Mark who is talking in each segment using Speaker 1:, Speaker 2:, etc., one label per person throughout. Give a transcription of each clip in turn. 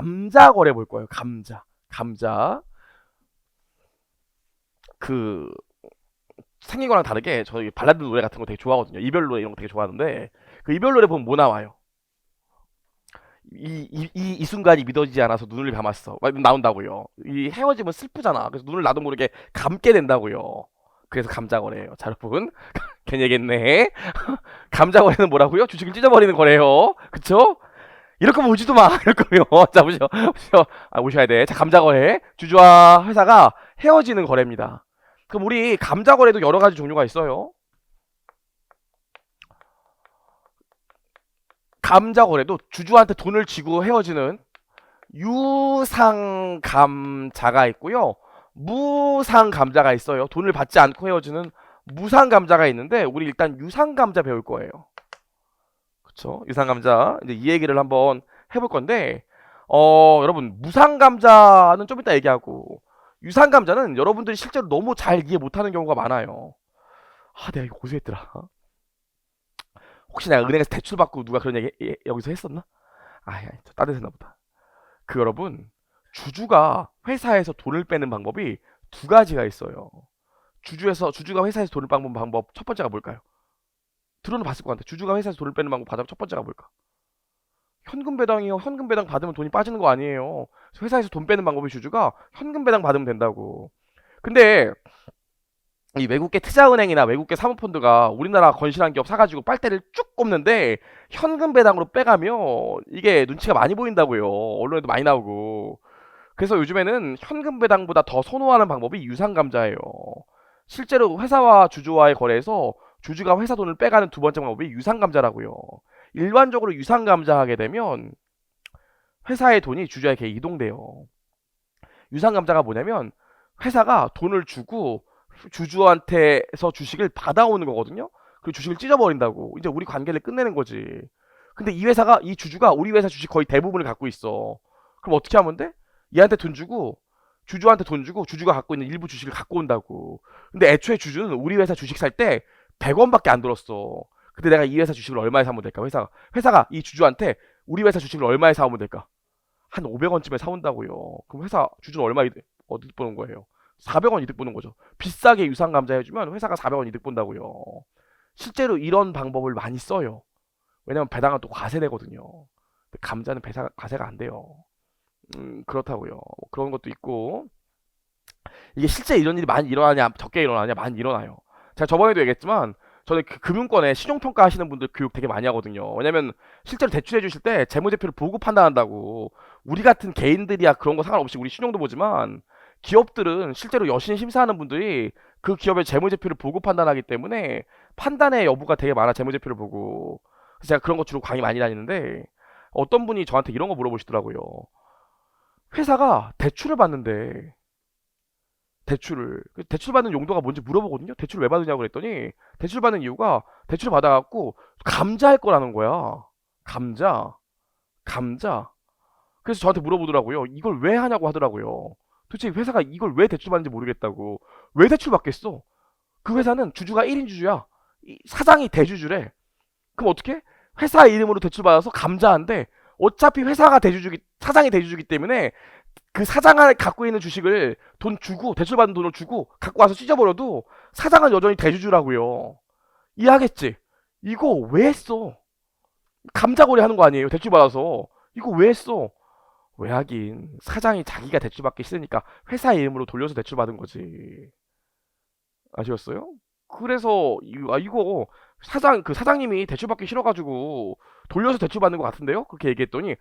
Speaker 1: 감자 거래 볼 거예요. 감자. 그 생긴 거랑 다르게 저희 발라드 노래 같은 거 되게 좋아하거든요. 이별 노래 이런 거 되게 좋아하는데 그 이별 노래 보면 뭐 나와요? 이 순간이 믿어지지 않아서 눈을 감았어. 막 나온다고요. 이 헤어지면 슬프잖아. 그래서 눈을 나도 모르게 감게 된다고요. 그래서 감자거래예요. 자, 여러분. 괜히 얘기했네. 감자거래는 뭐라고요? 주식을 찢어버리는 거래요. 그쵸? 이럴 거면 오지도 마. 이럴 거면. 자, 보시죠. 아, 오셔야 돼. 자, 감자거래. 주주와 회사가 헤어지는 거래입니다. 그럼 우리 감자거래도 여러 가지 종류가 있어요. 감자거래도 주주한테 돈을 지고 헤어지는 유상감자가 있고요. 무상감자가 있어요. 돈을 받지 않고 헤어지는 무상감자가 있는데 우리 일단 유상감자 배울 거예요. 그쵸? 유상감자. 이제 이 얘기를 한번 해볼 건데 여러분 무상감자는 좀 이따 얘기하고 유상감자는 여러분들이 실제로 너무 잘 이해 못하는 경우가 많아요. 아, 내가 이거 고소했더라. 혹시 내가 은행에서 대출 받고 누가 그런 얘기 여기서 했었나? 아, 딴 데서 했나 보다. 여러분 주주가 회사에서 돈을 빼는 방법이 두 가지가 있어요. 주주가 회사에서 돈을 빼는 방법 첫 번째가 뭘까요? 들어는 봤을 것 같아. 주주가 회사에서 돈을 빼는 방법 가장 첫 번째가 뭘까? 현금 배당이요. 현금 배당 받으면 돈이 빠지는 거 아니에요. 회사에서 돈 빼는 방법이 주주가 현금 배당 받으면 된다고. 근데 이 외국계 투자은행이나 외국계 사모펀드가 우리나라 건실한 기업 사가지고 빨대를 쭉 꼽는데 현금 배당으로 빼가면 이게 눈치가 많이 보인다고요. 언론에도 많이 나오고. 그래서 요즘에는 현금 배당보다 더 선호하는 방법이 유상감자예요. 실제로 회사와 주주와의 거래에서 주주가 회사 돈을 빼가는 두 번째 방법이 유상감자라고요. 일반적으로 유상감자 하게 되면 회사의 돈이 주주에게 이동돼요. 유상감자가 뭐냐면 회사가 돈을 주고 주주한테서 주식을 받아오는 거거든요. 그 주식을 찢어버린다고. 이제 우리 관계를 끝내는 거지. 근데 이 주주가 우리 회사 주식 거의 대부분을 갖고 있어. 그럼 어떻게 하면 돼? 얘한테 돈 주고 주주한테 돈 주고 주주가 갖고 있는 일부 주식을 갖고 온다고. 근데 애초에 주주는 우리 회사 주식 살 때 100원밖에 안 들었어. 근데 내가 이 회사 주식을 얼마에 사면 될까? 회사가 이 주주한테 우리 회사 주식을 얼마에 사오면 될까? 한 500원쯤에 사온다고요. 그럼 회사 주주는 얼마 이득 보는 거예요? 400원 이득 보는 거죠. 비싸게 유상 감자해주면 회사가 400원 이득 본다고요. 실제로 이런 방법을 많이 써요. 왜냐면 배당은 또 과세되거든요. 감자는 과세가 안 돼요. 그렇다고요. 그런 것도 있고 이게 실제 이런 일이 많이 일어나냐 적게 일어나냐 많이 일어나요. 제가 저번에도 얘기했지만 저는 그 금융권에 신용평가 하시는 분들 교육 되게 많이 하거든요. 왜냐면 실제로 대출해 주실 때 재무제표를 보고 판단한다고. 우리 같은 개인들이야 그런 거 상관없이 우리 신용도 보지만 기업들은 실제로 여신 심사하는 분들이 그 기업의 재무제표를 보고 판단하기 때문에 판단의 여부가 되게 많아. 재무제표를 보고. 그래서 제가 그런 거 주로 강의 많이 다니는데 어떤 분이 저한테 이런 거 물어보시더라고요. 회사가 대출을 받는데 대출 받는 용도가 뭔지 물어보거든요. 대출을 왜 받느냐고 그랬더니 대출 받는 이유가 대출을 받아갖고 감자할 거라는 거야. 감자, 감자. 그래서 저한테 물어보더라고요. 이걸 왜 하냐고 하더라고요. 도대체 회사가 이걸 왜 대출 받는지 모르겠다고. 왜 대출 받겠어? 그 회사는 주주가 1인 주주야. 사장이 대주주래. 그럼 어떻게? 회사 이름으로 대출 받아서 감자한데 어차피 사장이 대주주기 때문에 그 사장이 갖고 있는 주식을 돈 주고 대출받은 돈을 주고 갖고 와서 찢어버려도 사장은 여전히 대주주라고요. 이해하겠지? 이거 왜 했어? 감자거리 하는 거 아니에요? 대출받아서. 이거 왜 했어? 왜 하긴 사장이 자기가 대출받기 싫으니까 회사 이름으로 돌려서 대출받은 거지. 아시겠어요? 그래서 이거 사장님이 대출받기 싫어가지고 돌려서 대출받는 것 같은데요? 그렇게 얘기했더니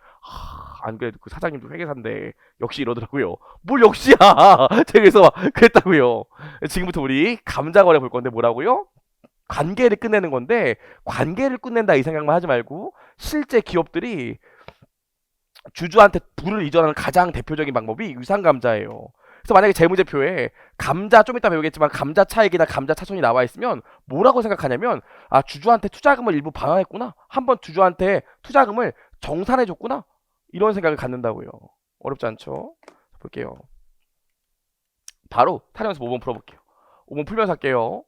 Speaker 1: 안 그래도 그 사장님도 회계사인데 역시 이러더라고요. 뭘 역시야? 제가 그래서 막 그랬다고요. 지금부터 우리 감자거래 볼 건데 뭐라고요? 관계를 끝내는 건데 관계를 끝낸다 이 생각만 하지 말고 실제 기업들이 주주한테 부를 이전하는 가장 대표적인 방법이 유상감자예요. 그래서 만약에 재무제표에 감자 좀 이따 배우겠지만 감자 차익이나 감자 차손이 나와 있으면 뭐라고 생각하냐면 아 주주한테 투자금을 일부 반환했구나. 한번 주주한테 투자금을 정산해줬구나. 이런 생각을 갖는다고요. 어렵지 않죠? 볼게요. 바로 타령에서 5번 풀어볼게요. 5번 풀면서 할게요.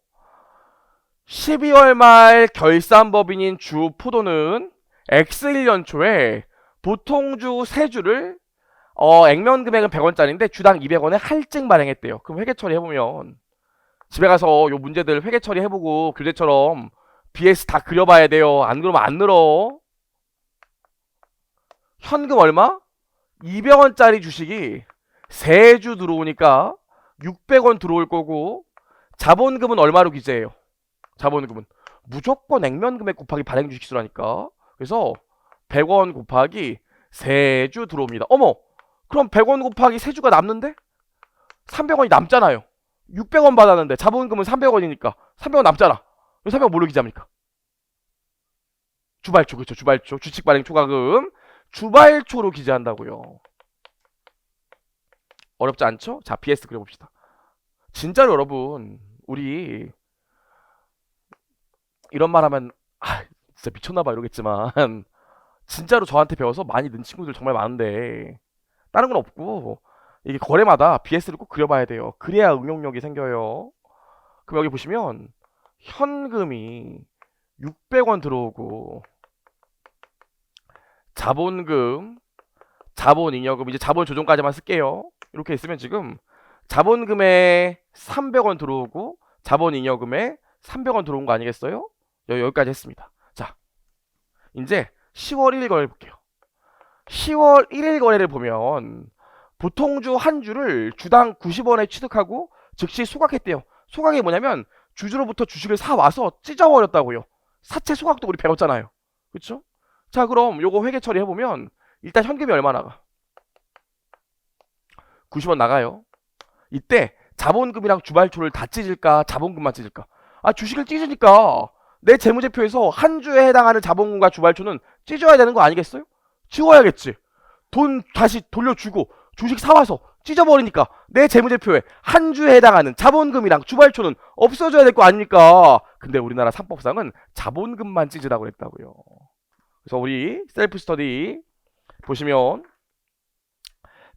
Speaker 1: 12월 말 결산법인인 주포도는 X1년 초에 보통주 3주를 액면 금액은 100원짜리인데 주당 200원에 할증 발행했대요. 그럼 회계 처리해보면 집에 가서 요 문제들 회계 처리해보고 교재처럼 BS 다 그려봐야 돼요. 안 그러면 안 늘어. 현금 얼마? 200원짜리 주식이 3주 들어오니까 600원 들어올 거고 자본금은 얼마로 기재해요? 자본금은 무조건 액면 금액 곱하기 발행 주식수라니까. 그래서 100원 곱하기 3주 들어옵니다. 어머! 그럼 100원 곱하기 3주가 남는데? 300원이 남잖아요. 600원 받았는데 자본금은 300원이니까 300원 남잖아. 300원 뭘로 기재합니까? 주발초. 그렇죠. 주발초. 주식 발행 초과금. 주발초로 기재한다고요. 어렵지 않죠? 자, BS 그려봅시다. 진짜로 여러분, 우리 이런 말 하면 진짜 미쳤나봐 이러겠지만 진짜로 저한테 배워서 많이 는 친구들 정말 많은데 다른 건 없고 이게 거래마다 BS를 꼭 그려봐야 돼요. 그래야 응용력이 생겨요. 그럼 여기 보시면 현금이 600원 들어오고 자본금, 자본잉여금, 이제 자본 조정까지만 쓸게요. 이렇게 있으면 지금 자본금에 300원 들어오고 자본잉여금에 300원 들어온 거 아니겠어요? 여기까지 했습니다. 자, 이제 10월 1일 거래를 볼게요. 10월 1일 거래를 보면 보통주 한 주를 주당 90원에 취득하고 즉시 소각했대요. 소각이 뭐냐면 주주로부터 주식을 사와서 찢어버렸다고요. 사채 소각도 우리 배웠잖아요. 그쵸? 자, 그럼 요거 회계 처리해보면 일단 현금이 얼마 나가? 90원 나가요. 이때 자본금이랑 주발초를 다 찢을까 자본금만 찢을까? 주식을 찢으니까 내 재무제표에서 한 주에 해당하는 자본금과 주발초는 찢어야 되는 거 아니겠어요? 지워야겠지. 돈 다시 돌려주고 주식 사와서 찢어버리니까 내 재무제표에 한 주에 해당하는 자본금이랑 주발초는 없어져야 될 거 아닙니까? 근데 우리나라 상법상은 자본금만 찢으라고 했다고요. 그래서 우리 셀프 스터디 보시면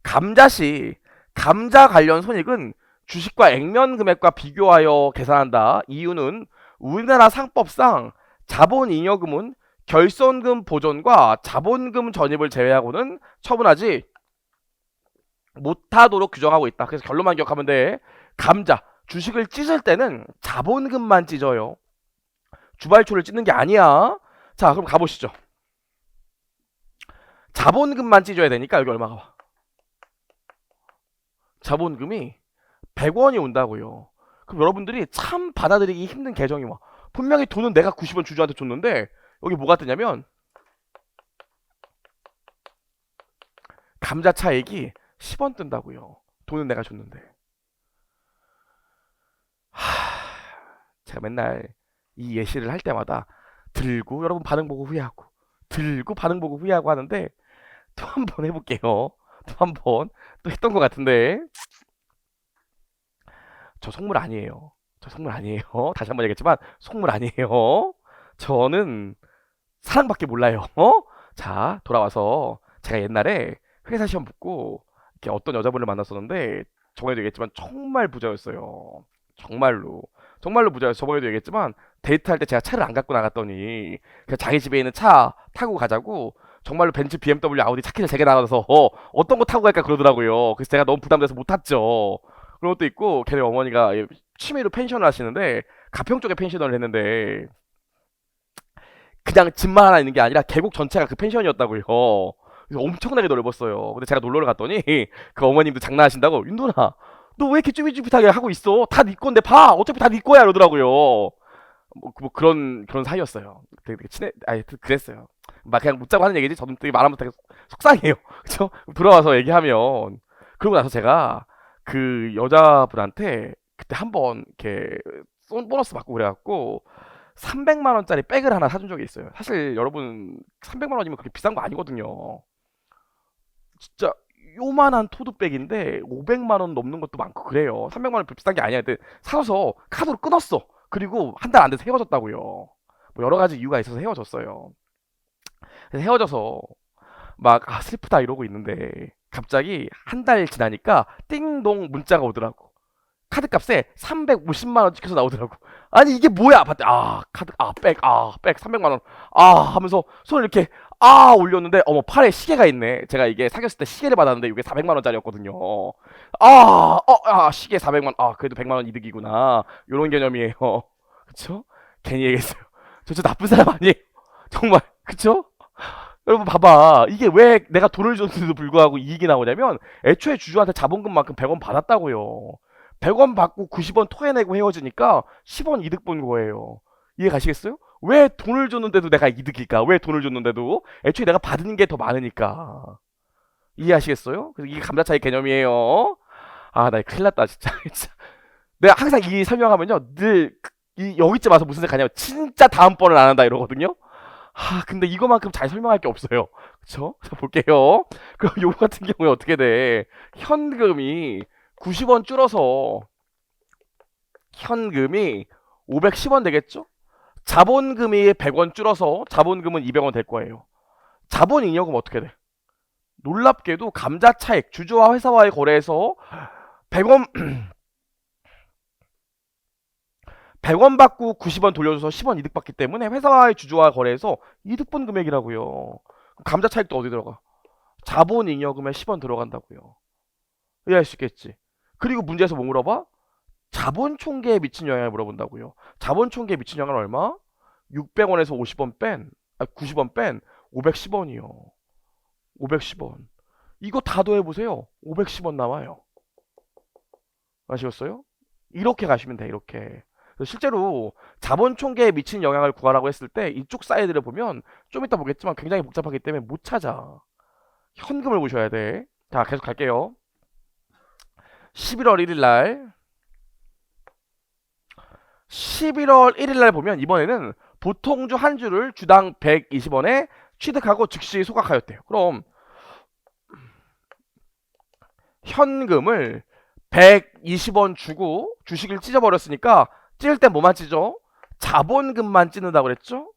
Speaker 1: 감자시 감자 관련 손익은 주식과 액면 금액과 비교하여 계산한다. 이유는 우리나라 상법상 자본잉여금은 결손금 보존과 자본금 전입을 제외하고는 처분하지 못하도록 규정하고 있다. 그래서 결론만 기억하면 돼. 감자 주식을 찢을 때는 자본금만 찢어요. 주발초를 찢는 게 아니야. 자, 그럼 가보시죠. 자본금만 찢어야 되니까 여기 얼마가 와? 자본금이 100원이 온다고요. 그럼 여러분들이 참 받아들이기 힘든 계정이 와. 분명히 돈은 내가 90원 주주한테 줬는데 여기 뭐가 뜨냐면 감자 차익이 10원 뜬다고요. 돈은 내가 줬는데. 제가 맨날 이 예시를 할 때마다 들고 여러분 반응 보고 후회하고 들고 반응 보고 후회하고 하는데 또 한 번 해볼게요. 또 한 번 또 했던 것 같은데 저 속물 아니에요. 저 속물 아니에요. 다시 한 번 얘기했지만 속물 아니에요. 저는 사랑밖에 몰라요. 자, 돌아와서 제가 옛날에 회사 시험 붙고 이렇게 어떤 여자분을 만났었는데 저번에도 얘기했지만 정말 부자였어요. 정말로. 정말로 부자였어요. 저번에도 얘기했지만 데이트할 때 제가 차를 안 갖고 나갔더니 그냥 자기 집에 있는 차 타고 가자고 정말로 벤츠, BMW, 아우디 차키를 3개 나가서 어떤 거 타고 갈까 그러더라고요. 그래서 제가 너무 부담돼서 못 탔죠. 그런 것도 있고 걔네 어머니가 취미로 펜션을 하시는데 가평 쪽에 펜션을 했는데 그냥 집만 하나 있는 게 아니라 계곡 전체가 그 펜션이었다고요. 그래서 엄청나게 넓었어요. 근데 제가 놀러를 갔더니 그 어머님도 장난하신다고 윤도나 너 왜 이렇게 쭈비쭈비하게 하고 있어? 다 네 건데 봐. 어차피 다 네 거야 이러더라고요. 뭐 그런 사이였어요. 되게 친해. 그랬어요. 막 그냥 묻자고 하는 얘기지. 저는 되게 말하면 되게 속상해요. 그쵸? 돌아와서 얘기하면 그러고 나서 제가 그 여자분한테 그때 한번 이렇게 보너스 받고 그래갖고 300만 원짜리 백을 하나 사준 적이 있어요. 사실 여러분 300만 원이면 그렇게 비싼 거 아니거든요. 진짜 요만한 토드백인데 500만 원 넘는 것도 많고 그래요. 300만 원 비싼 게 아니야. 근데 사서 카드로 끊었어. 그리고 한 달 안 돼서 헤어졌다고요. 뭐 여러 가지 이유가 있어서 헤어졌어요. 그래서 헤어져서 막 슬프다 이러고 있는데 갑자기 한 달 지나니까 띵동 문자가 오더라고. 카드값에 350만 원 찍혀서 나오더라고. 아니 이게 뭐야? 봤더니 카드 백 300만 원. 하면서 손을 이렇게 올렸는데 어머 팔에 시계가 있네. 제가 이게 사귀었을 때 시계를 받았는데 이게 400만 원짜리였거든요. 시계 400만. 그래도 100만 원 이득이구나. 요런 개념이에요. 그쵸? 괜히 얘기했어요. 저 진짜 나쁜 사람 아니에요. 정말. 그쵸? 여러분 봐봐. 이게 왜 내가 돈을 줬는데도 불구하고 이익이 나오냐면 애초에 주주한테 자본금만큼 100원 받았다고요. 100원 받고 90원 토해내고 헤어지니까 10원 이득 본 거예요. 이해 가시겠어요? 왜 돈을 줬는데도 내가 이득일까? 왜 돈을 줬는데도? 애초에 내가 받은 게 더 많으니까. 이해하시겠어요? 그래서 이게 감자 차이 개념이에요. 나 큰일 났다, 진짜. 진짜. 내가 항상 이 설명하면요. 늘 여기쯤 와서 무슨 생각하냐면 진짜 다음번은 안 한다 이러거든요. 근데 이거만큼 잘 설명할 게 없어요. 그쵸? 자, 볼게요. 그럼 요거 같은 경우에 어떻게 돼? 현금이 90원 줄어서 현금이 510원 되겠죠? 자본금이 100원 줄어서 자본금은 200원 될 거예요. 자본잉여금 어떻게 돼? 놀랍게도 감자 차익, 주주와 회사와의 거래에서 100원 100원 받고 90원 돌려줘서 10원 이득 받기 때문에 회사와의 주주와 거래에서 이득 본 금액이라고요. 감자 차익도 어디 들어가? 자본잉여금에 10원 들어간다고요. 이해할 수 있겠지? 그리고 문제에서 뭐 물어봐? 자본 총계에 미친 영향을 물어본다고요. 자본 총계에 미친 영향은 얼마? 600원에서 50원 뺀, 90원 뺀 510원이요. 510원. 이거 다 더해보세요. 510원 나와요. 아시겠어요? 이렇게 가시면 돼, 이렇게. 실제로 자본 총계에 미친 영향을 구하라고 했을 때 이쪽 사이드를 보면 좀 이따 보겠지만 굉장히 복잡하기 때문에 못 찾아. 현금을 보셔야 돼. 자, 계속 갈게요. 11월 1일 날 11월 1일 날 보면 이번에는 보통주 한 주를 주당 120원에 취득하고 즉시 소각하였대요. 그럼 현금을 120원 주고 주식을 찢어버렸으니까 찢을 땐 뭐만 찢어? 자본금만 찢는다고 그랬죠?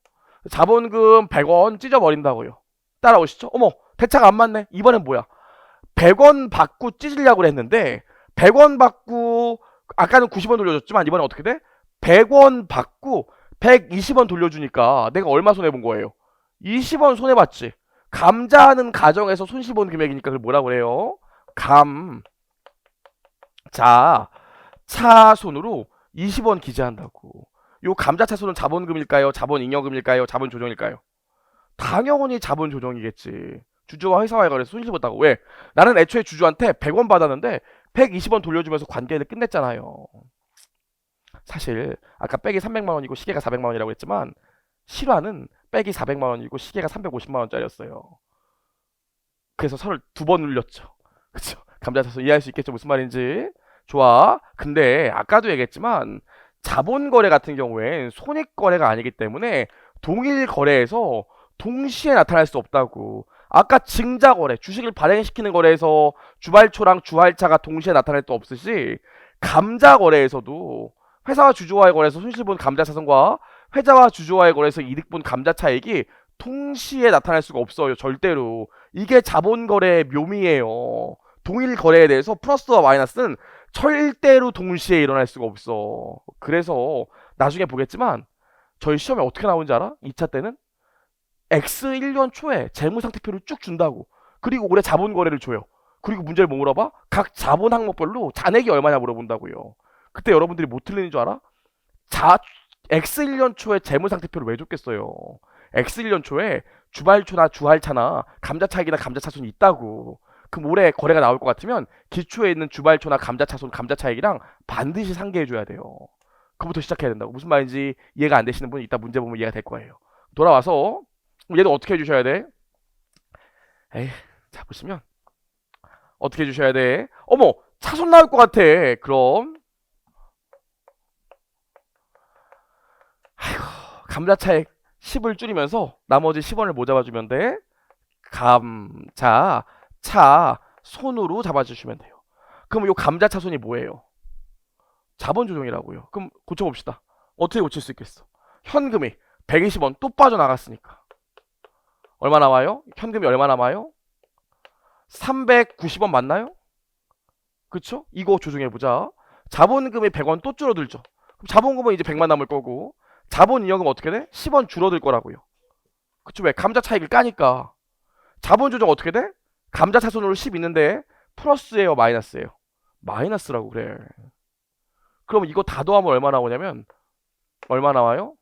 Speaker 1: 자본금 100원 찢어버린다고요. 따라오시죠? 어머, 대차가 안 맞네. 이번엔 뭐야? 100원 받고 찢으려고 했는데 100원 받고 아까는 90원 돌려줬지만 이번엔 어떻게 돼? 100원 받고 120원 돌려주니까 내가 얼마 손해본 거예요? 20원 손해봤지. 감자하는 가정에서 손실본 금액이니까 그걸 뭐라고 그래요? 감자차손으로 20원 기재한다고. 요 감자차손은 자본금일까요? 자본잉여금일까요? 자본조정일까요? 당연히 자본조정이겠지. 주주와 회사와의 거래에서 손실 봤다고. 왜? 나는 애초에 주주한테 100원 받았는데 120원 돌려주면서 관계를 끝냈잖아요. 사실 아까 백이 300만 원이고 시계가 400만 원이라고 했지만 실화는 백이 400만 원이고 시계가 350만 원짜리였어요. 그래서 서로 두 번 눌렸죠. 그쵸? 감자차서 이해할 수 있겠죠? 무슨 말인지. 좋아. 근데 아까도 얘기했지만 자본거래 같은 경우엔 손익거래가 아니기 때문에 동일 거래에서 동시에 나타날 수 없다고. 아까 증자거래, 주식을 발행시키는 거래에서 주발초랑 주할차가 동시에 나타날 수 없듯이 감자거래에서도 회사와 주주와의 거래에서 손실본 감자차손과 회사와 주주와의 거래에서 이득본 감자차익이 동시에 나타날 수가 없어요. 절대로. 이게 자본거래의 묘미예요. 동일 거래에 대해서 플러스와 마이너스는 절대로 동시에 일어날 수가 없어. 그래서 나중에 보겠지만 저희 시험에 어떻게 나오는지 알아? 2차 때는 X 1년 초에 재무상태표를 쭉 준다고. 그리고 올해 자본거래를 줘요. 그리고 문제를 뭐 물어봐? 각 자본 항목별로 잔액이 얼마냐 물어본다고요. 그때 여러분들이 못 틀리는 줄 알아? X 1년 초에 재무상태표를 왜 줬겠어요? X 1년 초에 주발초나 주할차나 감자차익이나 감자차손이 있다고. 그럼 올해 거래가 나올 것 같으면 기초에 있는 주발초나 감자차손, 감자차익이랑 반드시 상계해줘야 돼요. 그부터 시작해야 된다고. 무슨 말인지 이해가 안 되시는 분은 이따 문제 보면 이해가 될 거예요. 돌아와서 얘도 어떻게 해주셔야 돼? 자 보시면 어떻게 해주셔야 돼? 어머 차손 나올 것 같아. 그럼 감자차익 10을 줄이면서 나머지 10원을 뭐 잡아주면 돼? 감자 차 손으로 잡아주시면 돼요. 그럼 요 감자차손이 뭐예요? 자본조정이라고요. 그럼 고쳐봅시다. 어떻게 고칠 수 있겠어? 현금이 120원 또 빠져나갔으니까 얼마 나와요? 현금이 얼마 남아요? 390원 맞나요? 그쵸? 이거 조정해보자. 자본금이 100원 또 줄어들죠. 그럼 자본금은 이제 100만 남을 거고 자본 이익은 어떻게 돼? 10원 줄어들 거라고요. 그쵸? 왜? 감자 차익을 까니까. 자본 조정 어떻게 돼? 감자 차손으로 10 있는데 플러스예요, 마이너스예요? 마이너스라고 그래. 그럼 이거 다 더하면 얼마 나오냐면 얼마 나와요?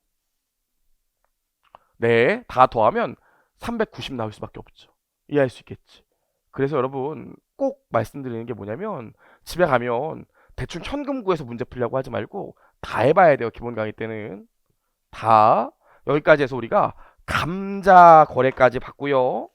Speaker 1: 네, 다 더하면 390 나올 수밖에 없죠. 이해할 수 있겠지. 그래서 여러분 꼭 말씀드리는 게 뭐냐면 집에 가면 대충 현금 구해서 문제 풀려고 하지 말고 다 해봐야 돼요. 기본 강의 때는 다. 여기까지 해서 우리가 감자 거래까지 봤고요.